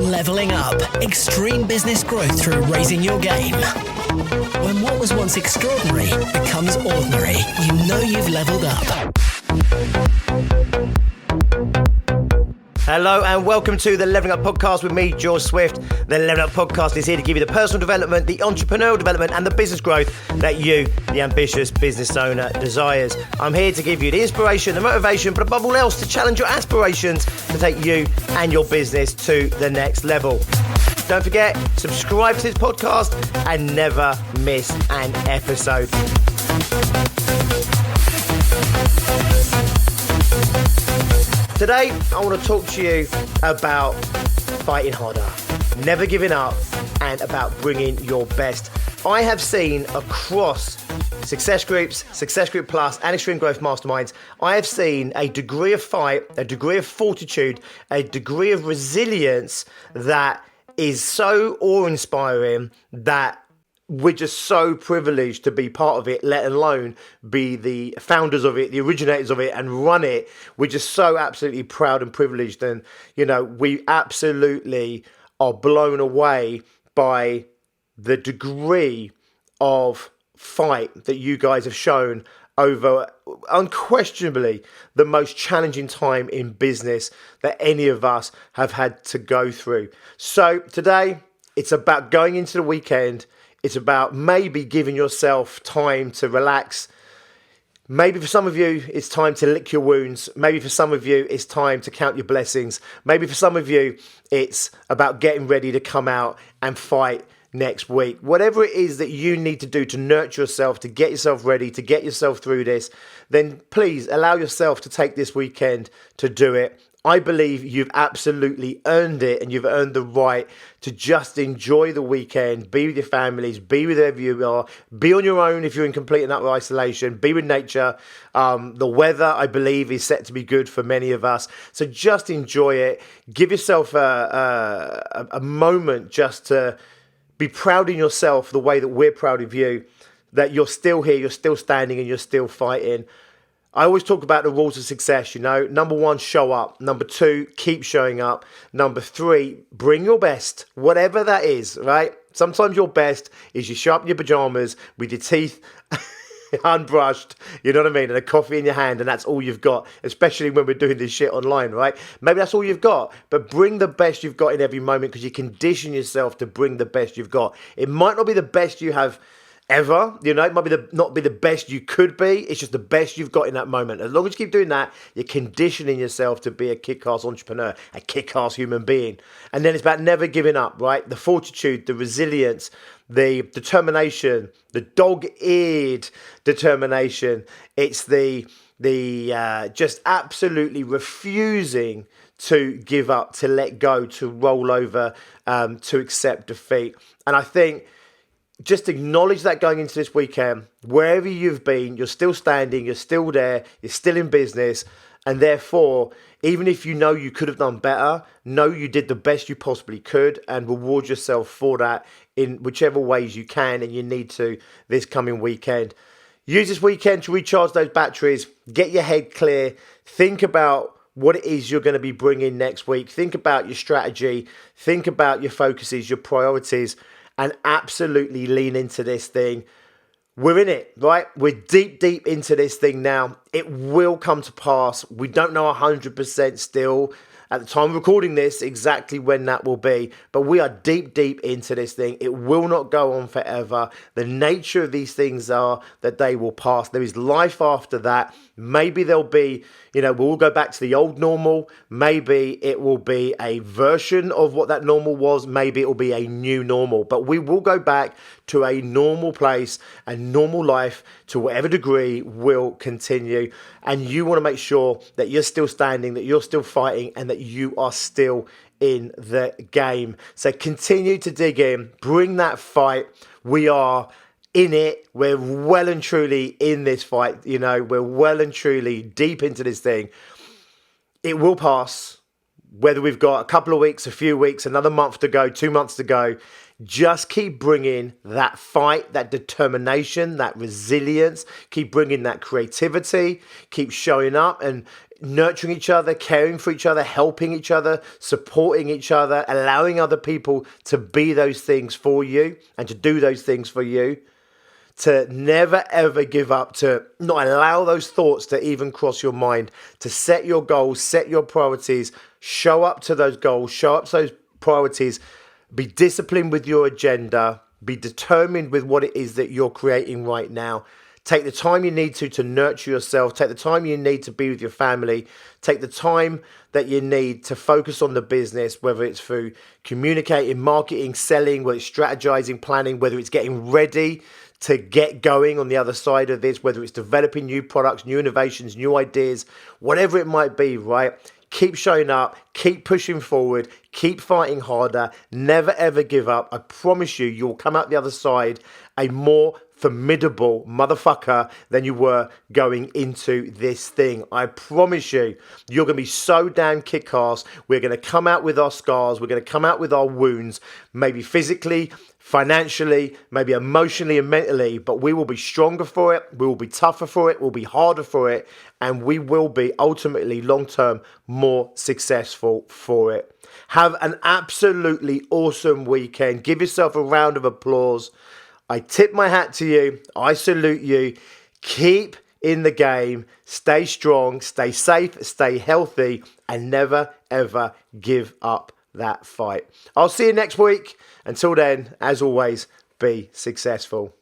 Leveling up. Extreme business growth through raising your game. When what was once extraordinary becomes ordinary, you know you've leveled up. Hello and welcome to the Leveling Up Podcast with me, George Swift. The Leveling Up Podcast is here to give you the personal development, the entrepreneurial development and the business growth that you, the ambitious business owner, desires. I'm here to give you the inspiration, the motivation, but above all else to challenge your aspirations to take you and your business to the next level. Don't forget, subscribe to this podcast and never miss an episode. Today, I want to talk to you about fighting harder, never giving up, and about bringing your best. I have seen across success groups, Success Group Plus, and Extreme Growth Masterminds, I have seen a degree of fight, a degree of fortitude, a degree of resilience that is so awe-inspiring that we're just so privileged to be part of it, let alone be the founders of it, the originators of it, and run it. We're just so absolutely proud and privileged. And, you know, we absolutely are blown away by the degree of fight that you guys have shown over unquestionably the most challenging time in business that any of us have had to go through. So today, it's about going into the weekend. It's about maybe giving yourself time to relax. Maybe for some of you, it's time to lick your wounds. Maybe for some of you, it's time to count your blessings. Maybe for some of you, it's about getting ready to come out and fight next week. Whatever it is that you need to do to nurture yourself, to get yourself ready, to get yourself through this, then please allow yourself to take this weekend to do it. I believe you've absolutely earned it, and you've earned the right to just enjoy the weekend, be with your families, be with whoever you are, be on your own if you're in complete and utter isolation, be with nature. The weather, I believe, is set to be good for many of us. So just enjoy it. Give yourself a moment just to be proud in yourself the way that we're proud of you, that you're still here, you're still standing, and you're still fighting. I always talk about the rules of success, you know. Number one, show up. Number two, keep showing up. Number three, bring your best, whatever that is, right? Sometimes your best is you show up in your pajamas with your teeth unbrushed, you know what I mean, and a coffee in your hand, and that's all you've got, especially when we're doing this shit online, right? Maybe that's all you've got, but bring the best you've got in every moment, because you condition yourself to bring the best you've got. It might not be the best you have ever, you know, it might be not be the best you could be. It's just the best you've got in that moment. As long as you keep doing that, you're conditioning yourself to be a kick-ass entrepreneur, a kick-ass human being. And then it's about never giving up, right? The fortitude, the resilience, the determination, the dog-eared determination. It's the just absolutely refusing to give up, to let go, to roll over, to accept defeat. And I think just acknowledge that going into this weekend, wherever you've been, you're still standing, you're still there, you're still in business. And therefore, even if you know you could have done better, know you did the best you possibly could, and reward yourself for that in whichever ways you can and you need to this coming weekend. Use this weekend to recharge those batteries, get your head clear, think about what it is you're going to be bringing next week. Think about your strategy, think about your focuses, your priorities, and absolutely lean into this thing. We're in it, right? We're deep into this thing now. It will come to pass. We don't know 100% still at the time of recording this exactly when that will be, but we are deep into this thing. It will not go on forever. The nature of these things are that they will pass. There is life after that. Maybe there'll be, we'll all go back to the old normal. Maybe it will be a version of what that normal was. Maybe it will be a new normal, but we will go back to a normal place, and normal life to whatever degree will continue. And you want to make sure that you're still standing, that you're still fighting, and that you are still in the game. So continue to dig in, bring that fight. We are in it. We're well and truly in this fight. We're well and truly deep into this thing. It will pass, whether we've got a couple of weeks, a few weeks, another month to go, 2 months to go. Just keep bringing that fight, that determination, that resilience. Keep bringing that creativity. Keep showing up. And nurturing each other, caring for each other, helping each other, supporting each other, allowing other people to be those things for you and to do those things for you. To never ever give up, to not allow those thoughts to even cross your mind, to set your goals, set your priorities, show up to those goals, show up to those priorities, be disciplined with your agenda, be determined with what it is that you're creating right now. Take the time you need to nurture yourself, take the time you need to be with your family, take the time that you need to focus on the business, whether it's through communicating, marketing, selling, whether it's strategizing, planning, whether it's getting ready to get going on the other side of this, whether it's developing new products, new innovations, new ideas, whatever it might be, right? Keep showing up, keep pushing forward, keep fighting harder, never ever give up. I promise you, you'll come out the other side a more formidable motherfucker than you were going into this thing. I promise you, you're going to be so damn kick-ass. We're going to come out with our scars. We're going to come out with our wounds, maybe physically, financially, maybe emotionally and mentally, but we will be stronger for it. We will be tougher for it. We'll be harder for it. And we will be ultimately long-term more successful for it. Have an absolutely awesome weekend. Give yourself a round of applause. I tip my hat to you. I salute you. Keep in the game. Stay strong, stay safe, stay healthy, and never, ever give up that fight. I'll see you next week. Until then, as always, be successful.